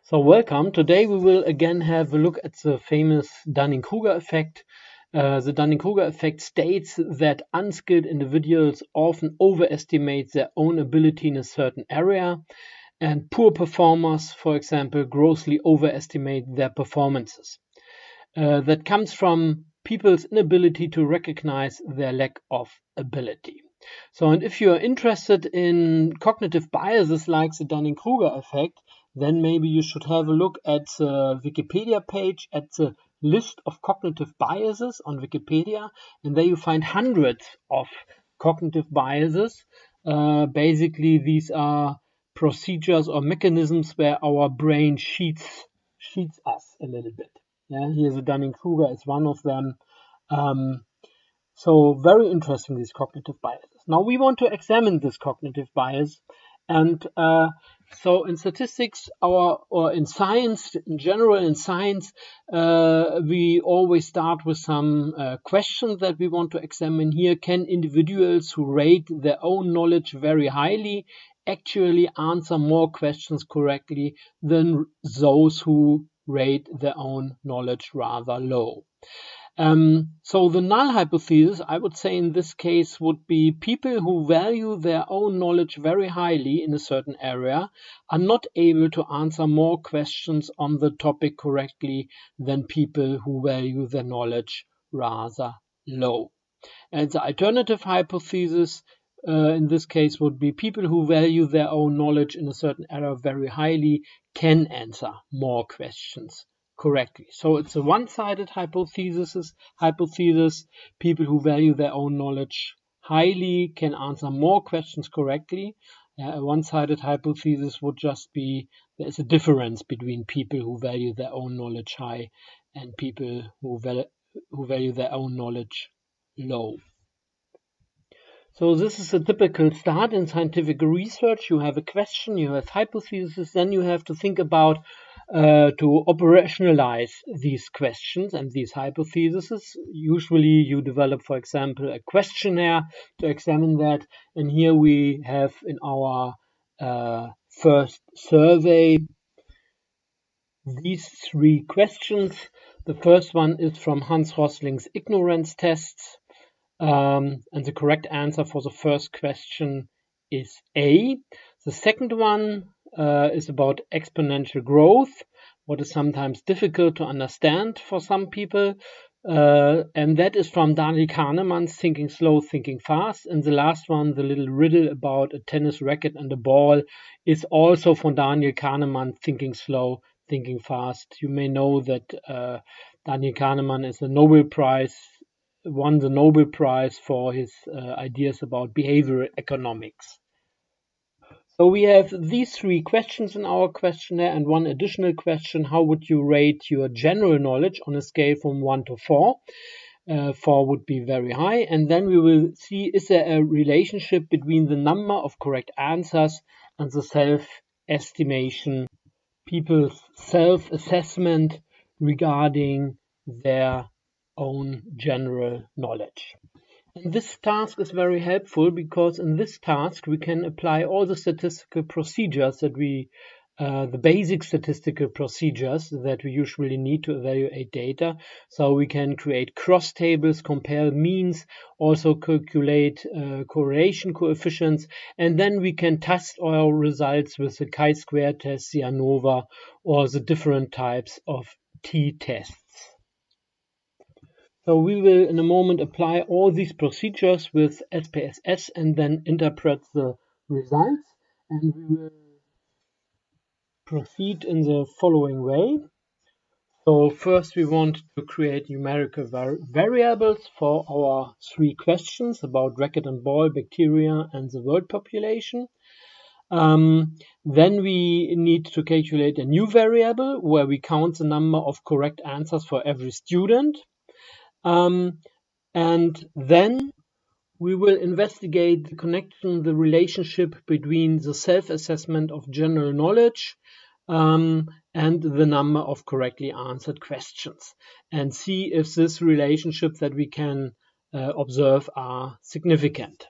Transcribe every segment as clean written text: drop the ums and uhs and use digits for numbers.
So welcome. Today we will again have a look at the famous Dunning-Kruger effect. The Dunning-Kruger effect states that unskilled individuals often overestimate their own ability in a certain area, and poor performers, for example, grossly overestimate their performances. That comes from people's inability to recognize their lack of ability. So, and if you are interested in cognitive biases like the Dunning-Kruger effect, then maybe you should have a look at the Wikipedia page, at the list of cognitive biases on Wikipedia, and there you find hundreds of cognitive biases. Basically, these are procedures or mechanisms where our brain cheats us a little bit. Yeah, here's a Dunning-Kruger is one of them. So very interesting, these cognitive biases. Now we want to examine this cognitive bias, and so in statistics, or in science in general, in science, we always start with some questions that we want to examine here. Can individuals who rate their own knowledge very highly actually answer more questions correctly than those who rate their own knowledge rather low? So the null hypothesis, I would say in this case, would be people who value their own knowledge very highly in a certain area are not able to answer more questions on the topic correctly than people who value their knowledge rather low. And the alternative hypothesis in this case would be people who value their own knowledge in a certain area very highly can answer more questions correctly. So it's a one-sided hypothesis. People who value their own knowledge highly can answer more questions correctly. A one-sided hypothesis would just be there's a difference between people who value their own knowledge high and people who value their own knowledge low. So this is a typical start in scientific research. You have a question, you have hypotheses, then you have to think about to operationalize these questions and these hypotheses. Usually you develop, for example, a questionnaire to examine that. And here we have in our first survey these three questions. The first one is from Hans Rosling's ignorance tests. And the correct answer for the first question is A. The second one is about exponential growth, what is sometimes difficult to understand for some people. And that is from Daniel Kahneman's Thinking Slow, Thinking Fast. And the last one, the little riddle about a tennis racket and a ball, is also from Daniel Kahneman, Thinking Slow, Thinking Fast. You may know that Daniel Kahneman is a Nobel Prize won the Nobel Prize for his ideas about behavioral economics. So we have these three questions in our questionnaire and one additional question. How would you rate your general knowledge on a scale from 1 to 4? 4 would be very high. And then we will see, is there a relationship between the number of correct answers and the self-estimation, people's self-assessment regarding their own general knowledge. And this task is very helpful because in this task we can apply all the statistical procedures that the basic statistical procedures that we usually need to evaluate data. So we can create cross tables, compare means, also calculate correlation coefficients, and then we can test our results with the chi-square test, the ANOVA, or the different types of t-tests. So we will in a moment apply all these procedures with SPSS and then interpret the results, and we will proceed in the following way. So first we want to create numerical variables for our three questions about racket and ball, bacteria, and the world population. Then we need to calculate a new variable where we count the number of correct answers for every student. And then we will investigate the connection, the relationship between the self-assessment of general knowledge and the number of correctly answered questions, and see if this relationship that we can observe are significant.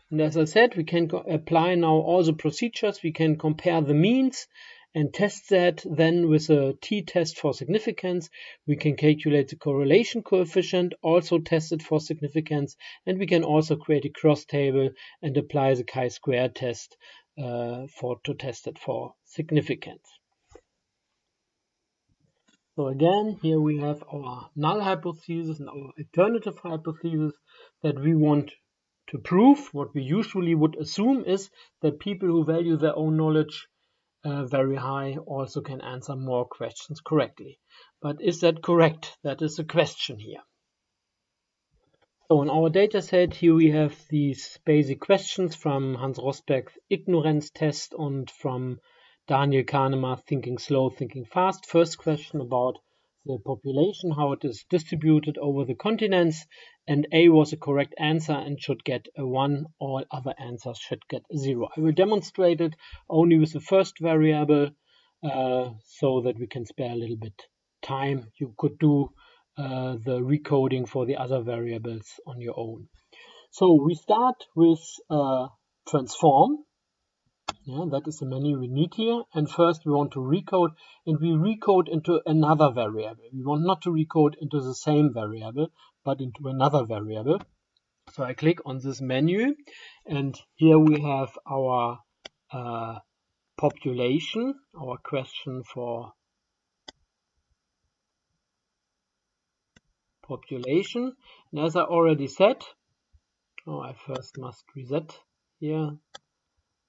And as I said, we can apply now all the procedures. We can compare the means and test that then with a t-test for significance. We can calculate the correlation coefficient, also test it for significance, and we can also create a cross table and apply the chi-square test to test it for significance. So again, here we have our null hypothesis and our alternative hypothesis that we want to prove. What we usually would assume is that people who value their own knowledge very high also can answer more questions correctly. But is that correct? That is the question here. So in our data set here we have these basic questions from Hans Rosberg's ignorance test and from Daniel Kahneman's Thinking Slow, Thinking Fast. First question about the population, how it is distributed over the continents, and A was a correct answer and should get a 1. All other answers should get a 0. I will demonstrate it only with the first variable so that we can spare a little bit time. You could do the recoding for the other variables on your own. So we start with transform. Yeah, that is the menu we need here. And first we want to recode, and we recode into another variable. We want not to recode into the same variable, but into another variable. So I click on this menu, and here we have our population, our question for population. And as I already said, I first must reset here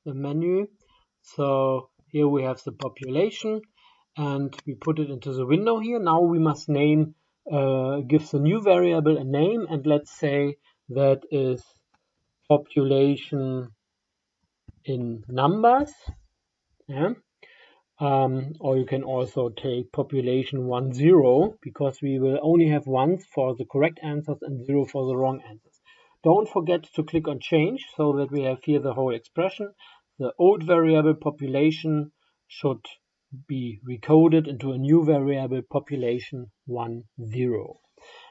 the menu. So here we have the population and we put it into the window here. Now we must name, give the new variable a name, and let's say that is population in numbers. Yeah. Or you can also take population 10 because we will only have 1s for the correct answers and 0 for the wrong answers. Don't forget to click on change so that we have here the whole expression. The old variable population should be recoded into a new variable population 10.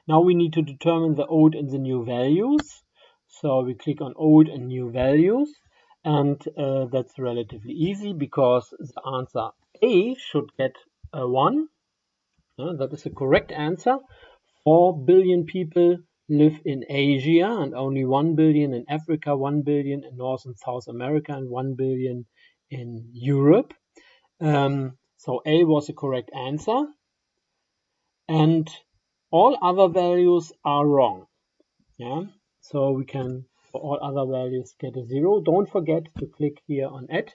Now we need to determine the old and the new values. So we click on old and new values. And that's relatively easy because the answer A should get a 1. That is the correct answer. 4 billion people live in Asia and only 1 billion in Africa, 1 billion in North and South America, and 1 billion in Europe. So A was the correct answer. And all other values are wrong. Yeah. So we can, for all other values, get a 0. Don't forget to click here on Add.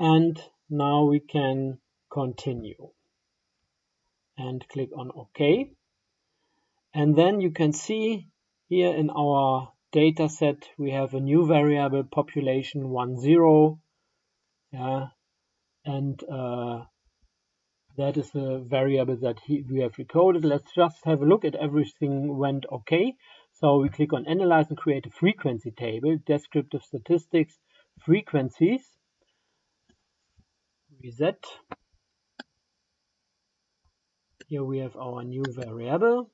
And now we can continue. And click on OK. And then you can see here in our data set, we have a new variable, population 10. Yeah. And that is the variable that we have recoded. Let's just have a look at everything went OK. So we click on Analyze and create a frequency table, descriptive statistics, frequencies. Reset. Here we have our new variable.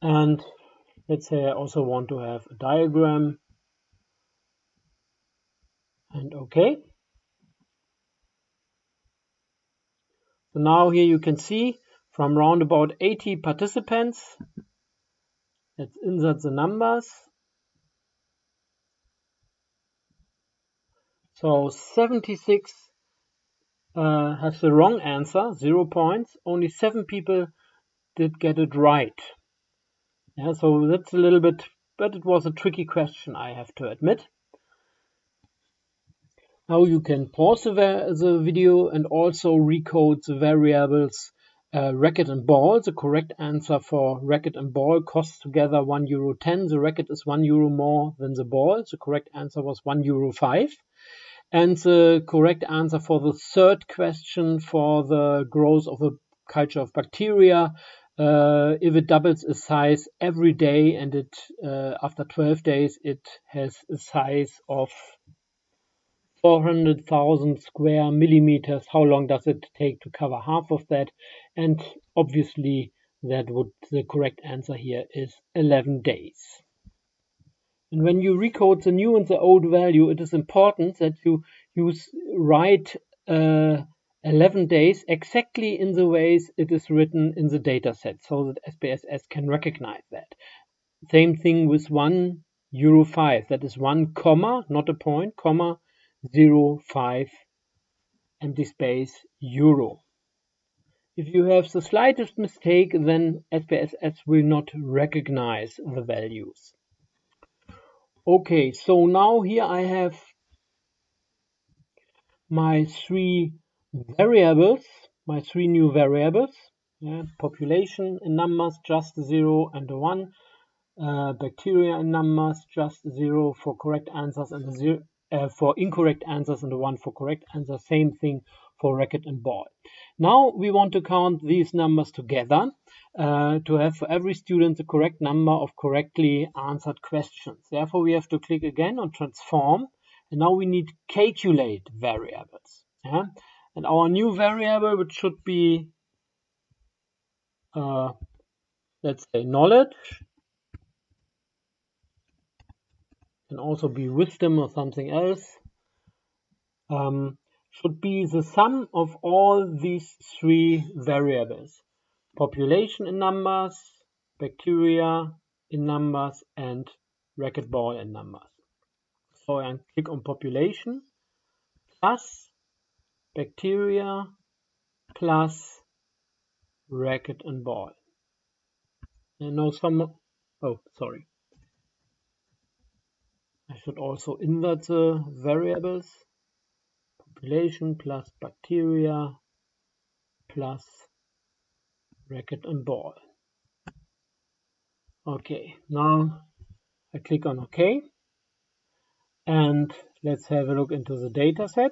And let's say I also want to have a diagram. And OK. So now here you can see from round about 80 participants. Let's insert the numbers. So 76 has the wrong answer, 0 points. Only 7 people did get it right. Yeah, so that's a little bit, but it was a tricky question, I have to admit. Now you can pause the video and also recode the variables racket and ball. The correct answer for racket and ball costs together €1.10. The racket is €1 more than the ball. The correct answer was €1.05. And the correct answer for the third question for the growth of a culture of bacteria, if it doubles its size every day and it after 12 days it has a size of 400,000 square millimeters, how long does it take to cover half of that? And obviously the correct answer here is 11 days. And when you recode the new and the old value, it is important that you you write 11 days exactly in the ways it is written in the data set, so that SPSS can recognize that. Same thing with €1.05. That is 1 comma, not a point, comma 05 empty space euro. If you have the slightest mistake, then SPSS will not recognize the values. Okay, so now here I have my three variables, my three new variables. Yeah, population in numbers, just 0 and a 1. Bacteria in numbers, just 0 for correct answers and a 0 for incorrect answers and a 1 for correct answers. Same thing for racket and ball. Now we want to count these numbers together to have for every student the correct number of correctly answered questions. Therefore, we have to click again on transform, and now we need calculate variables. Yeah? And our new variable, which should be let's say knowledge, can also be wisdom or something else, should be the sum of all these three variables: population in numbers, bacteria in numbers, and racquetball in numbers. So I click on population plus bacteria plus racket and ball. And now sorry. I should also invert the variables. Population plus bacteria plus racket and ball. Okay, now I click on OK. And let's have a look into the data set.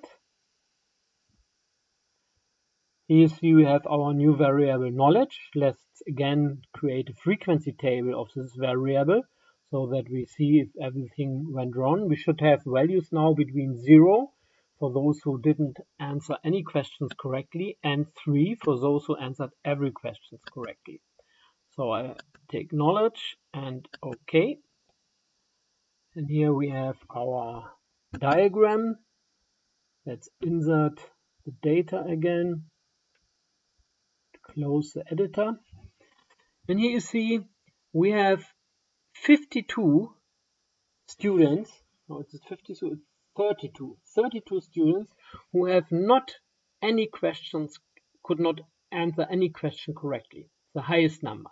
Here you see we have our new variable knowledge. Let's again create a frequency table of this variable so that we see if everything went wrong. We should have values now between 0 for those who didn't answer any questions correctly and 3 for those who answered every question correctly. So I take knowledge and OK. And here we have our diagram. Let's insert the data again. Close the editor. And here you see we have 52 students. No, it's 52, it's 32. 32 students who have not any questions, could not answer any question correctly. The highest number.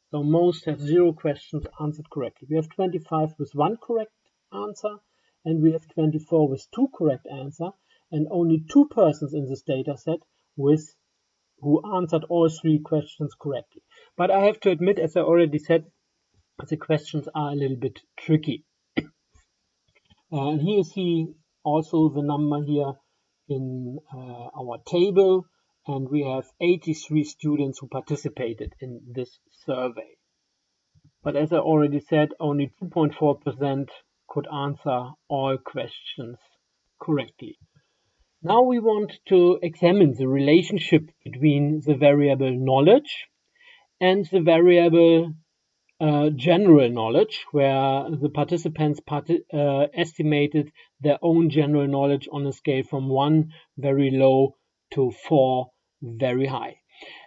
So most have 0 questions answered correctly. We have 25 with 1 correct answer, and we have 24 with 2 correct answers, and only 2 persons in this data set who answered all 3 questions correctly. But I have to admit, as I already said, the questions are a little bit tricky. And here you see also the number here in our table, and we have 83 students who participated in this survey. But as I already said, only 2.4% could answer all questions correctly. Now we want to examine the relationship between the variable knowledge and the variable general knowledge, where the participants estimated their own general knowledge on a scale from 1 very low to 4 very high.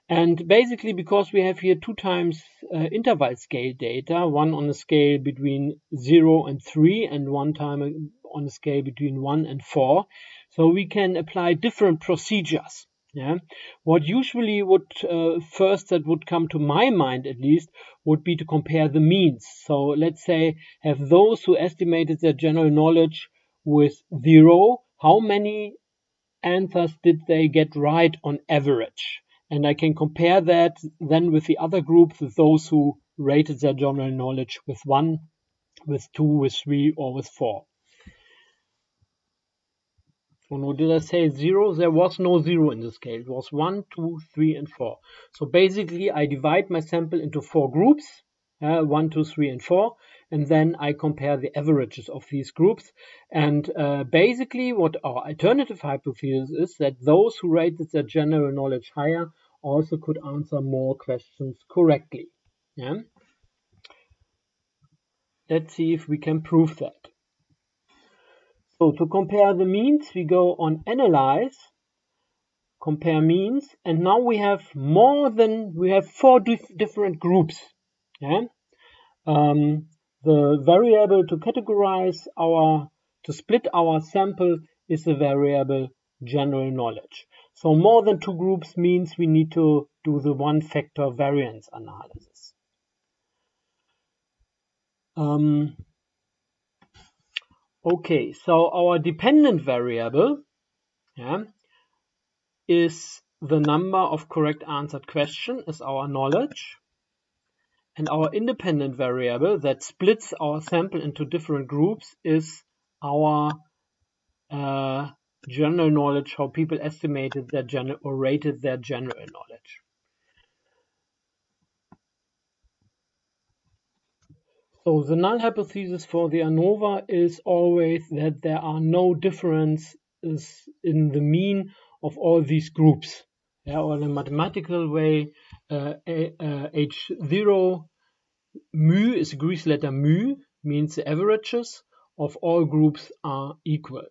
And basically, because we have here 2 times interval scale data, one on a scale between 0 and 3 and one time on a scale between 1 and 4, so we can apply different procedures. Yeah, what usually would first that would come to my mind at least would be to compare the means. So let's say have those who estimated their general knowledge with 0, how many answers did they get right on average? And I can compare that then with the other group, with those who rated their general knowledge with 1, with 2, with 3, or with 4. So no, did I say 0? There was no 0 in the scale. It was 1, 2, 3, and 4. So basically, I divide my sample into 4 groups, 1, 2, 3, and 4, and then I compare the averages of these groups. And basically, what our alternative hypothesis is that those who rated their general knowledge higher also could answer more questions correctly. Yeah? Let's see if we can prove that. So to compare the means, we go on Analyze, Compare Means, and now we have four different groups. Yeah? The variable to categorize to split our sample is the variable general knowledge. So more than two groups means we need to do the one-factor variance analysis. Okay, so our dependent variable is the number of correct answered questions, is our knowledge. And our independent variable that splits our sample into different groups is our general knowledge, how people estimated their general or rated their general knowledge. So the null hypothesis for the ANOVA is always that there are no differences in the mean of all these groups. Yeah, or in a mathematical way, H0 mu is a Greek letter mu, means the averages of all groups are equal.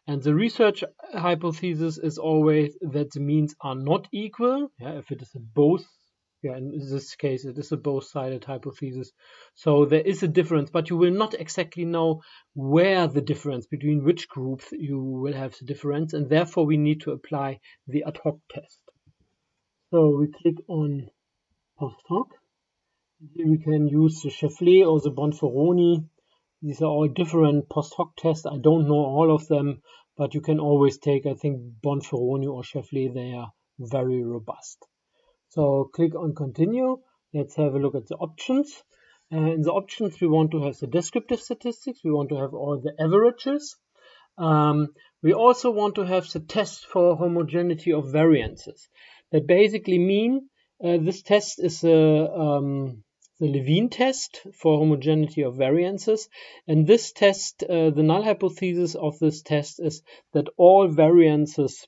And the research hypothesis is always that the means are not equal. Yeah, if it is a both, in this case, it is a both-sided hypothesis. So there is a difference, but you will not exactly know where the difference between which groups you will have the difference, and therefore we need to apply the ad hoc test. So we click on post hoc. Here we can use the Sheffield or the Bonferroni. These are all different post hoc tests. I don't know all of them, but you can always take, I think, Bonferroni or Sheffield. They are very robust. So click on continue. Let's have a look at the options. In the options, we want to have the descriptive statistics. We want to have all the averages. We also want to have the test for homogeneity of variances. That basically mean this test is the Levene test for homogeneity of variances. And this test, the null hypothesis of this test is that all variances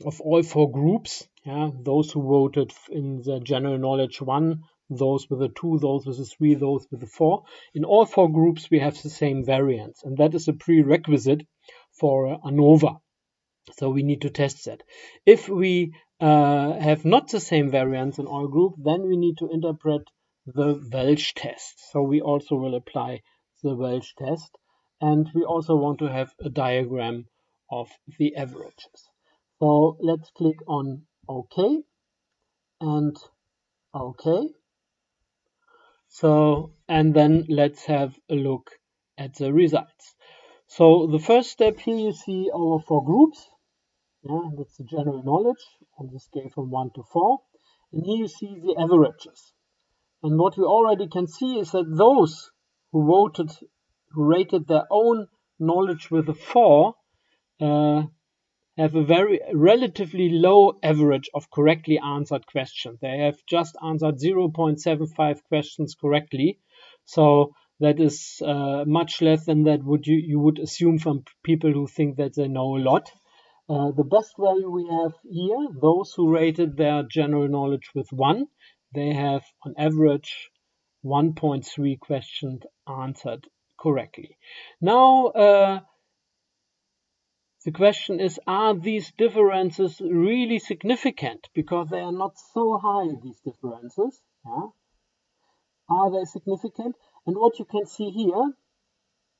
of all four groups, those who voted in the general knowledge 1, those with a 2, those with a 3, those with a 4, in all four groups we have the same variance. And that is a prerequisite for ANOVA. So we need to test that. If we have not the same variance in all groups, then we need to interpret the Welch test. So we also will apply the Welch test. And we also want to have a diagram of the averages. So let's click on OK and OK. So, and then let's have a look at the results. So the first step here, you see our four groups. Yeah, that's the general knowledge on the scale from 1 to 4. And here you see the averages. And what we already can see is that those who voted, who rated their own knowledge with a 4, have a very relatively low average of correctly answered questions. They have just answered 0.75 questions correctly. So that is much less than that you would assume from people who think that they know a lot. The best value we have here, those who rated their general knowledge with 1, they have on average 1.3 questions answered correctly. Now, the question is, are these differences really significant? Because they are not so high, these differences. Yeah? Are they significant? And what you can see here,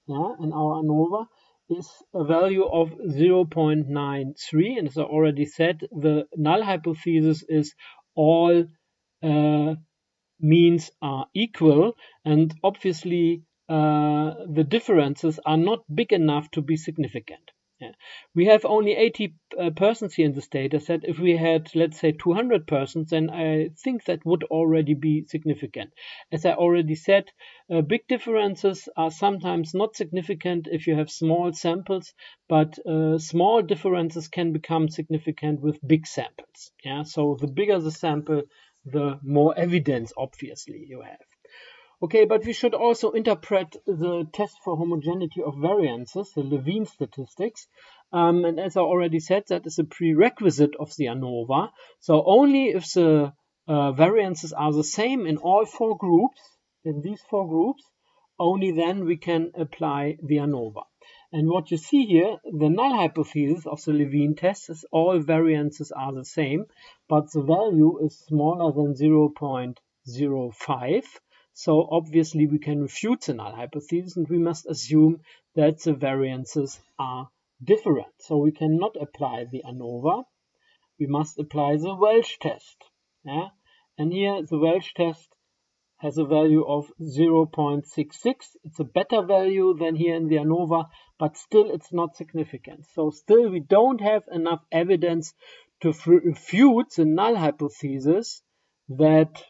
in our ANOVA, is a value of 0.93. And as I already said, the null hypothesis is all means are equal. And obviously, the differences are not big enough to be significant. Yeah. We have only 80 persons here in this data set. If we had, let's say, 200 persons, then I think that would already be significant. As I already said, big differences are sometimes not significant if you have small samples, but small differences can become significant with big samples. Yeah, so the bigger the sample, the more evidence, obviously, you have. Okay, but we should also interpret the test for homogeneity of variances, the Levene statistics. And as I already said, that is a prerequisite of the ANOVA. So only if the variances are the same in all four groups, in these four groups, only then we can apply the ANOVA. And what you see here, the null hypothesis of the Levene test is all variances are the same, but the value is smaller than 0.05. So obviously we can refute the null hypothesis and we must assume that the variances are different. So we cannot apply the ANOVA. We must apply the Welch test. Yeah? And here the Welch test has a value of 0.66. It's a better value than here in the ANOVA, but still it's not significant. So still we don't have enough evidence to refute the null hypothesis that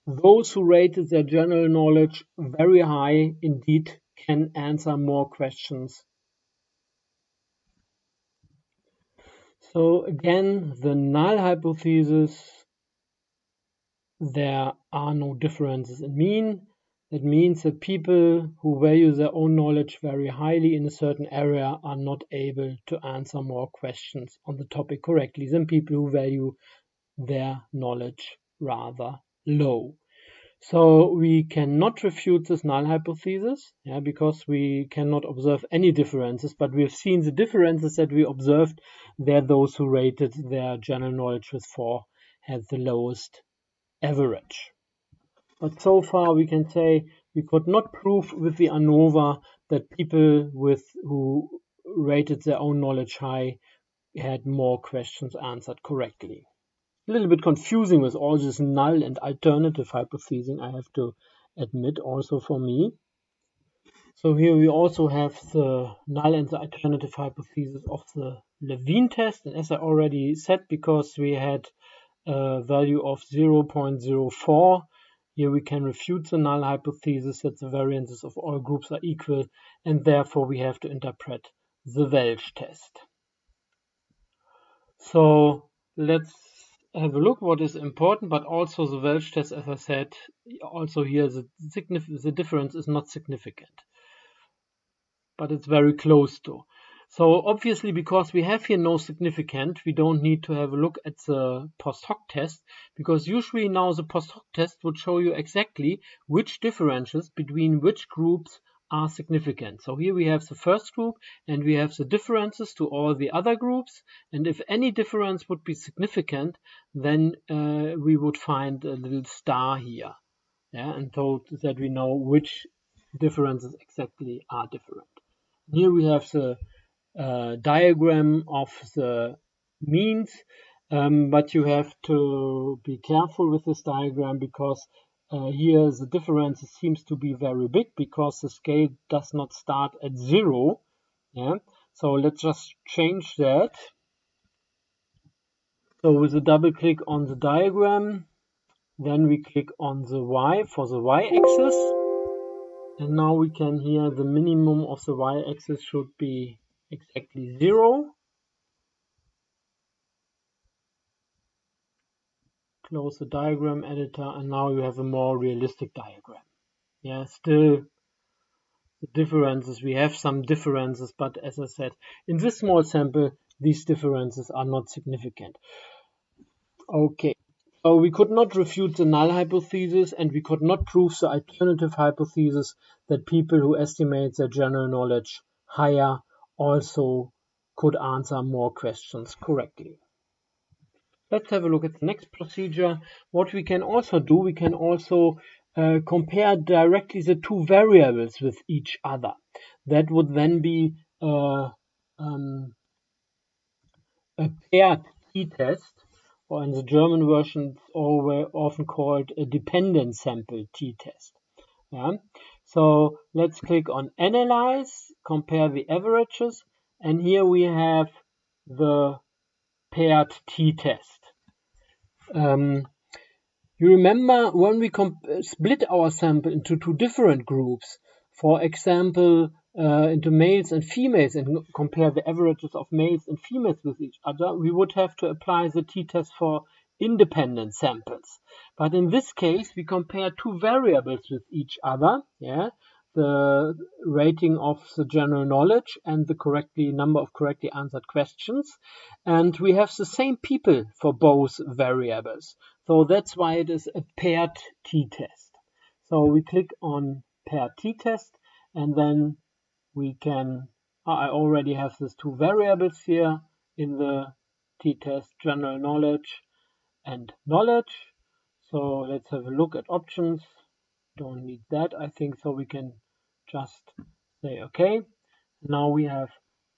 those who rated their general knowledge very high indeed can answer more questions. So again, the null hypothesis, there are no differences in mean. That means that people who value their own knowledge very highly in a certain area are not able to answer more questions on the topic correctly than people who value their knowledge rather low. So we cannot refute this null hypothesis, because we cannot observe any differences, but we have seen the differences that we observed. They're those who rated their general knowledge with 4 had the lowest average. But so far we can say we could not prove with the ANOVA that people who rated their own knowledge high had more questions answered correctly. A little bit confusing with all this null and alternative hypothesizing, I have to admit, also for me. So here we also have the null and the alternative hypothesis of the Levene test. And as I already said, because we had a value of 0.04, here we can refute the null hypothesis that the variances of all groups are equal, and therefore we have to interpret the Welch test. So let's have a look what is important, but also the Welch test, as I said, also here the difference is not significant, but it's very close to. So obviously, because we have here no significant, we don't need to have a look at the post hoc test, because usually now the post hoc test would show you exactly which differences between which groups are significant. So here we have the first group and we have the differences to all the other groups, and if any difference would be significant, then we would find a little star here, and so that we know which differences exactly are different. Here we have the diagram of the means, but you have to be careful with this diagram, because here the difference seems to be very big because the scale does not start at 0. So let's just change that. So with a double click on the diagram, then we click on the Y for the Y-axis, and now we can here the minimum of the Y-axis should be exactly 0. Close the diagram editor, and now you have a more realistic diagram. Still the differences, we have some differences, but as I said, in this small sample, these differences are not significant. Okay, so we could not refute the null hypothesis, and we could not prove the alternative hypothesis that people who estimate their general knowledge higher also could answer more questions correctly. Let's have a look at the next procedure. What we can also do, we can also compare directly the two variables with each other. That would then be a paired t-test, or in the German version it's often called a dependent sample t-test. So let's click on Analyze, compare the averages, and here we have the paired t-test. You remember when we split our sample into two different groups, for example, into males and females, and compare the averages of males and females with each other, we would have to apply the t-test for independent samples. But in this case, we compare two variables with each other, the rating of the general knowledge and the number of correctly answered questions, and we have the same people for both variables. So that's why it is a paired t-test. So we click on paired t-test, and then we can I already have these two variables here in the t-test, general knowledge and knowledge. So let's have a look at options. Don't need that, I think, so we can just say okay. Now we have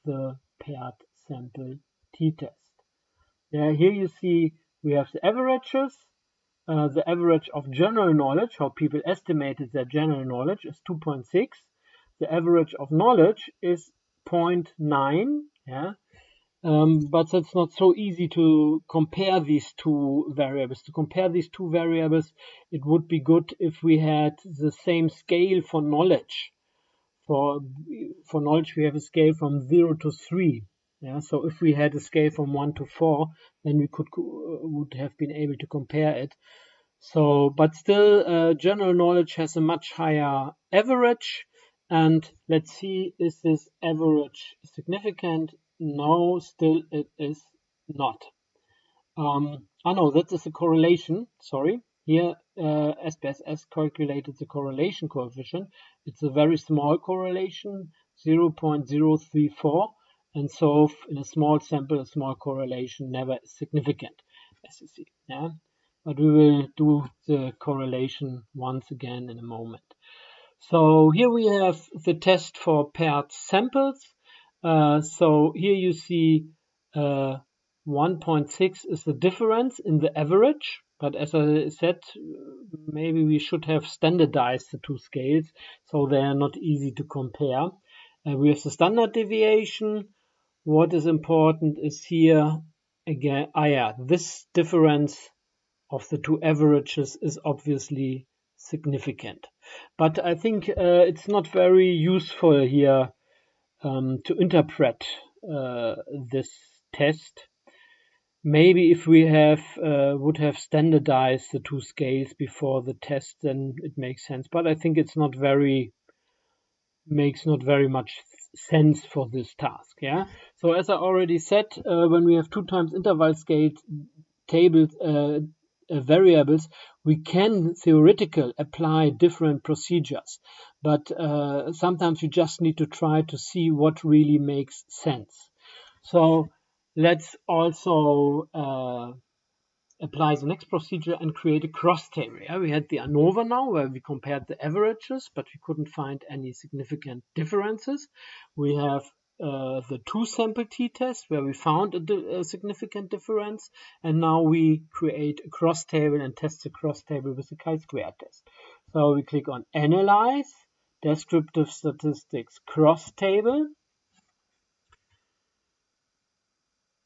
the paired sample t-test. Here you see we have the averages. The average of general knowledge, how people estimated their general knowledge, is 2.6. The average of knowledge is 0.9. Yeah. But it's not so easy to compare these two variables. To compare these two variables, it would be good if we had the same scale for knowledge. For knowledge, we have a scale from 0 to 3. Yeah, so if we had a scale from 1 to 4, then we would have been able to compare it. So, but still, general knowledge has a much higher average. And let's see, is this average significant? No, still it is not. No, that is a correlation. Sorry. Here, SPSS calculated the correlation coefficient. It's a very small correlation, 0.034. And so in a small sample, a small correlation never is significant, as you see. Yeah. But we will do the correlation once again in a moment. So here we have the test for paired samples. So here you see 1.6 is the difference in the average. But as I said, maybe we should have standardized the two scales so they are not easy to compare. We have the standard deviation. What is important is here again, this difference of the two averages is obviously significant. But I think it's not very useful here to interpret this test. Maybe if we would have standardized the two scales before the test, then it makes sense. But I think it's makes not very much sense for this task. Yeah. So as I already said, when we have 2 times interval scale tables variables, we can theoretically apply different procedures, but sometimes you just need to try to see what really makes sense. So let's also apply the next procedure and create a cross table. Yeah? We had the ANOVA now where we compared the averages, but we couldn't find any significant differences. We have the 2-sample t-test where we found a significant difference, and now we create a cross table and test the cross table with the chi-square test. So we click on Analyze, Descriptive Statistics Cross Table.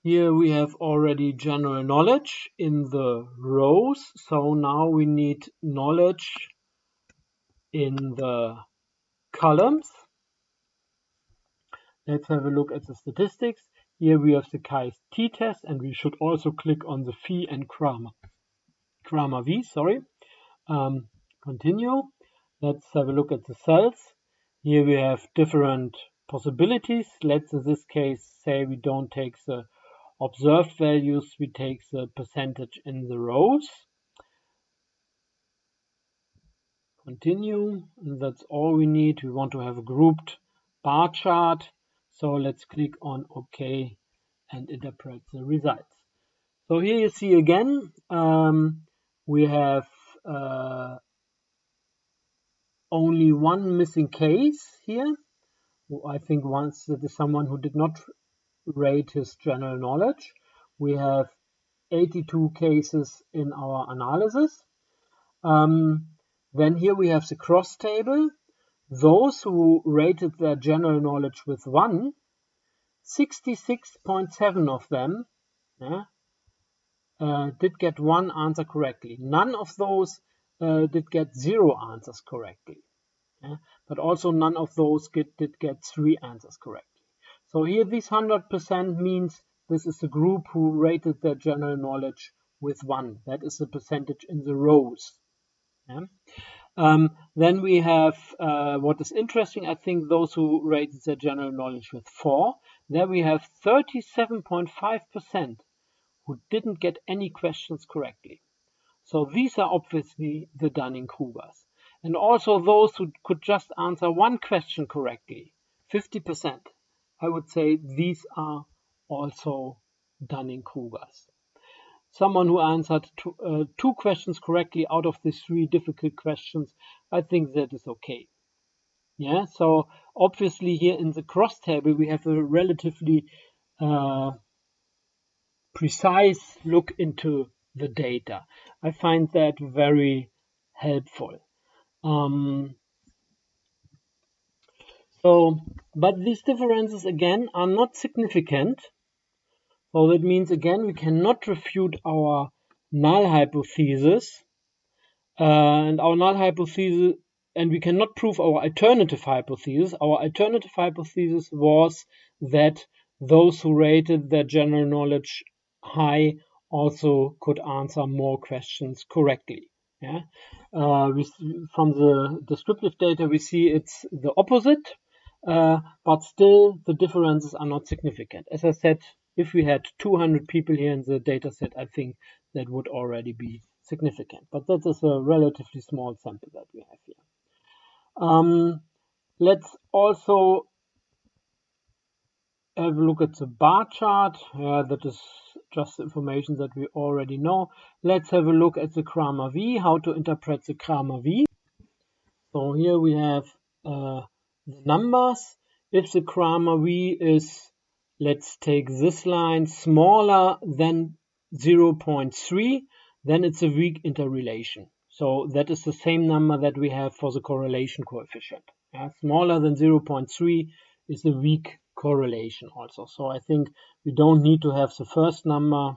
Here we have already general knowledge in the rows, so now we need knowledge in the columns. Let's have a look at the statistics. Here we have the chi t-test, and we should also click on the phi and Kramer v. Continue. Let's have a look at the cells. Here we have different possibilities. Let's in this case say we don't take the observed values, we take the percentage in the rows. Continue, and that's all we need. We want to have a grouped bar chart. So let's click on OK and interpret the results. So here you see again, we have only one missing case here. I think once that is someone who did not rate his general knowledge. We have 82 cases in our analysis. Then here we have the cross table. Those who rated their general knowledge with 1, 66.7 of them did get one answer correctly. None of those did get 0 answers correctly. But also none of those did get 3 answers correctly. So here this 100% means this is a group who rated their general knowledge with 1. That is the percentage in the rows. Then we have what is interesting, I think, those who rated their general knowledge with 4. There we have 37.5% who didn't get any questions correctly. So these are obviously the Dunning-Krugers. And also those who could just answer one question correctly, 50%, I would say these are also Dunning-Krugers. Someone who answered two questions correctly out of the 3 difficult questions, I think that is okay. Yeah, so obviously here in the cross table we have a relatively precise look into the data. I find that very helpful. But these differences again are not significant. So that means again we cannot refute our null hypothesis, and we cannot prove our alternative hypothesis. Our alternative hypothesis was that those who rated their general knowledge high also could answer more questions correctly. Yeah, from the descriptive data we see it's the opposite, but still the differences are not significant. As I said, if we had 200 people here in the data set, I think that would already be significant. But that is a relatively small sample that we have here. Let's also have a look at the bar chart. That is just information that we already know. Let's have a look at the Kramer V, how to interpret the Kramer V. So here we have the numbers. If the Kramer V is, let's take this line, smaller than 0.3, then it's a weak interrelation. So that is the same number that we have for the correlation coefficient. Smaller than 0.3 is a weak correlation also. So I think we don't need to have the first number.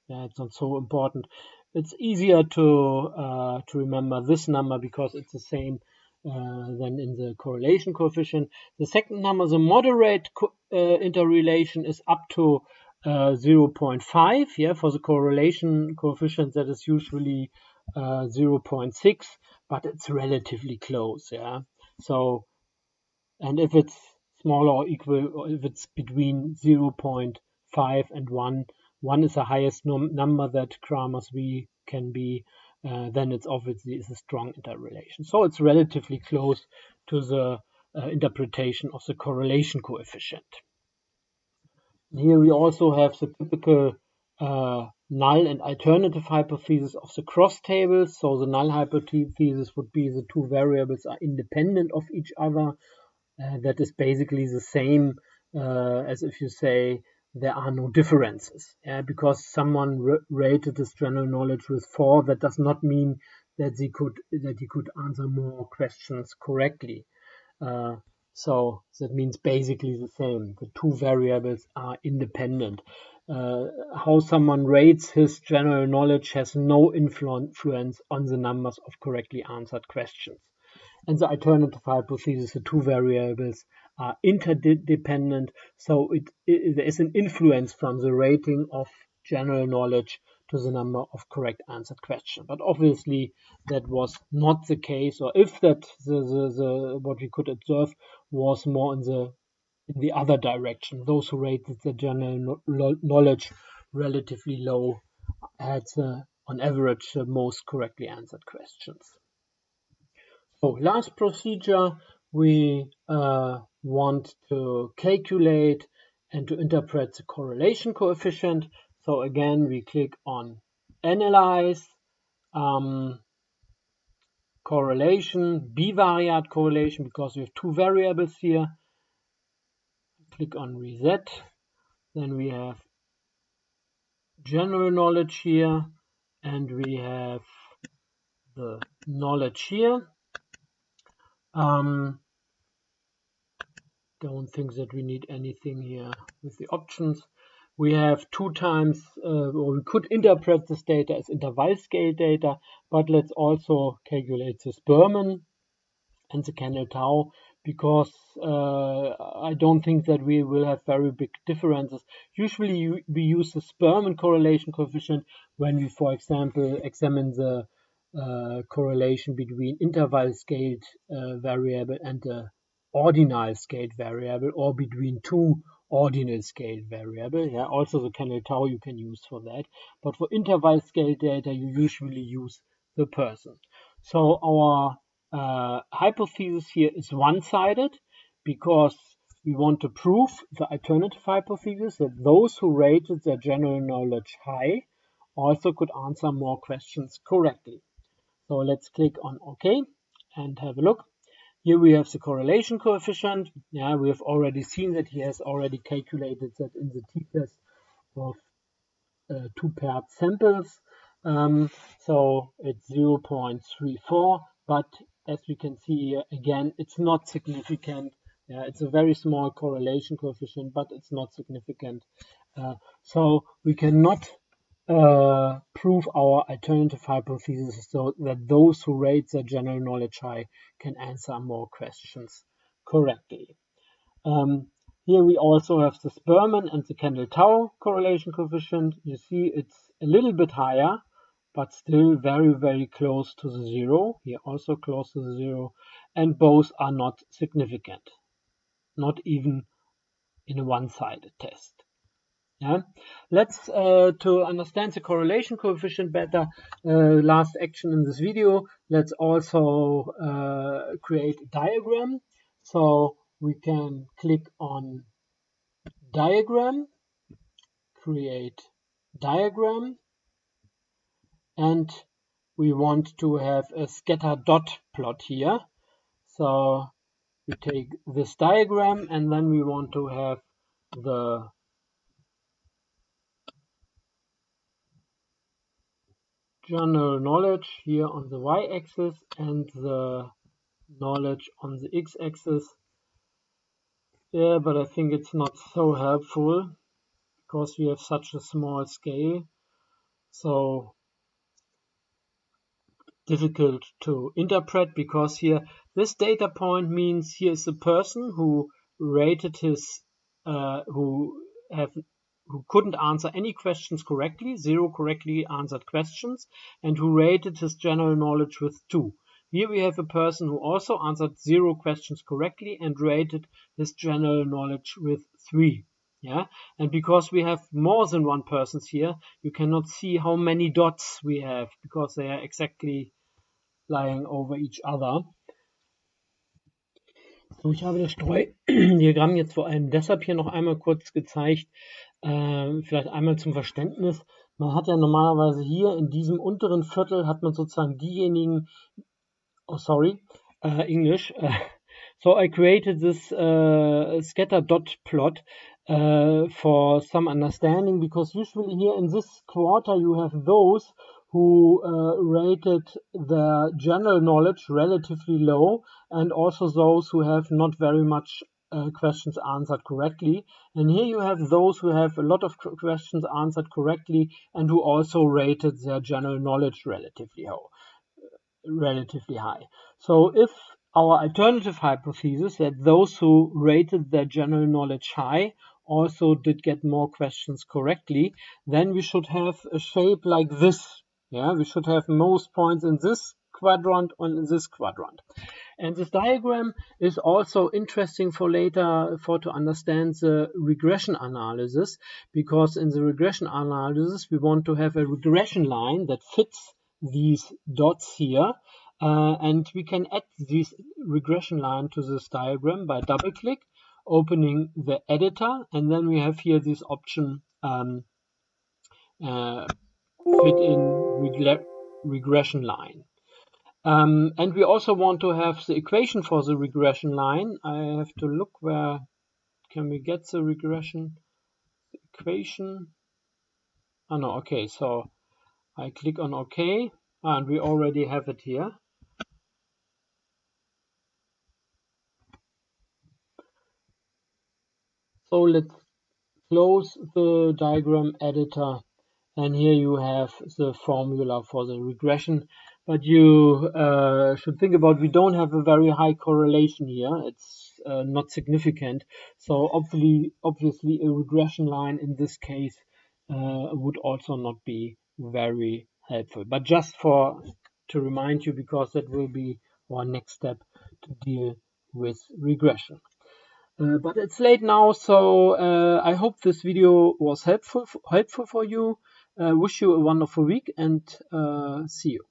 It's not so important. It's easier to remember this number because it's the same than in the correlation coefficient. The second number, the moderate interrelation, is up to 0.5. Yeah, for the correlation coefficient that is usually 0.6, but it's relatively close. Yeah, so and if it's smaller or equal, or if it's between 0.5 and 1 is the highest number that Kramer's V can be, then it's obviously a strong interrelation. So it's relatively close to the interpretation of the correlation coefficient. Here we also have the typical null and alternative hypothesis of the cross tables. So the null hypothesis would be the two variables are independent of each other. That is basically the same as if you say there are no differences. Because someone rated his general knowledge with 4, that does not mean that he could answer more questions correctly. So that means basically the same. The two variables are independent. How someone rates his general knowledge has no influence on the numbers of correctly answered questions. And the alternative hypothesis, the two variables are interdependent, so there is an influence from the rating of general knowledge to the number of correct answered questions. But obviously that was not the case, or if that the what we could observe was more in the other direction. Those who rated the general knowledge relatively low had on average the most correctly answered questions. So last procedure, we want to calculate and to interpret the correlation coefficient. So again, we click on Analyze, Correlation, bivariate correlation, because we have two variables here. Click on Reset. Then we have general knowledge here, and we have the knowledge here. Don't think that we need anything here with the options. We have 2 times, or we could interpret this data as interval scale data, but let's also calculate the Spearman and the Kennel tau, because I don't think that we will have very big differences. Usually we use the Spearman correlation coefficient when we, for example, examine the correlation between interval scaled variable and the ordinal scaled variable, or between 2 ordinal scaled variable. Yeah, also the Kennel tau you can use for that. But for interval scaled data, you usually use the person. So our hypothesis here is one-sided, because we want to prove the alternative hypothesis that those who rated their general knowledge high also could answer more questions correctly. So let's click on OK and have a look. Here we have the correlation coefficient. Yeah, we have already seen that he has already calculated that in the t-test of 2 paired samples. So it's 0.34, but as we can see here, again, it's not significant. Yeah, it's a very small correlation coefficient, but it's not significant. So we cannot prove our alternative hypothesis so that those who rate their general knowledge high can answer more questions correctly. Here we also have the Sperman and the Kendall-Tau correlation coefficient. You see it's a little bit higher, but still very, very close to the zero. Here also close to the zero, and both are not significant, not even in a one-sided test. Yeah, let's to understand the correlation coefficient better, last action in this video, let's also create a diagram. So we can click on diagram, create diagram, and we want to have a scatter dot plot here. So we take this diagram and then we want to have the general knowledge here on the y-axis and the knowledge on the x-axis. Yeah, but I think it's not so helpful because we have such a small scale, so difficult to interpret, because here this data point means here is a person who rated his who couldn't answer any questions correctly, 0 correctly answered questions, and who rated his general knowledge with 2. Here we have a person who also answered 0 questions correctly and rated his general knowledge with 3. Yeah, and because we have more than one person here, you cannot see how many dots we have because they are exactly lying over each other. So, ich habe das Streudiagramm jetzt vor allem deshalb hier noch einmal kurz gezeigt, vielleicht einmal zum Verständnis. Man hat ja normalerweise hier in diesem unteren Viertel hat man sozusagen diejenigen, English. So I created this scatter dot plot for some understanding, because usually here in this quarter you have those who rated their general knowledge relatively low, and also those who have not very much questions answered correctly. And here you have those who have a lot of questions answered correctly and who also rated their general knowledge relatively high. So if our alternative hypothesis that those who rated their general knowledge high also did get more questions correctly, then we should have a shape like this. Yeah, we should have most points in this quadrant and in this quadrant. And this diagram is also interesting for later to understand the regression analysis, because in the regression analysis we want to have a regression line that fits these dots here, and we can add this regression line to this diagram by double click, opening the editor, and then we have here this option fit in regression line. And we also want to have the equation for the regression line. I have to look where can we get the regression equation. Oh no, okay, so I click on OK, and we already have it here. So let's close the diagram editor, and here you have the formula for the regression. But you should think about, we don't have a very high correlation here. It's not significant. So obviously a regression line in this case would also not be very helpful. But just to remind you, because that will be our next step to deal with regression. But it's late now, so I hope this video was helpful for you. Wish you a wonderful week, and see you.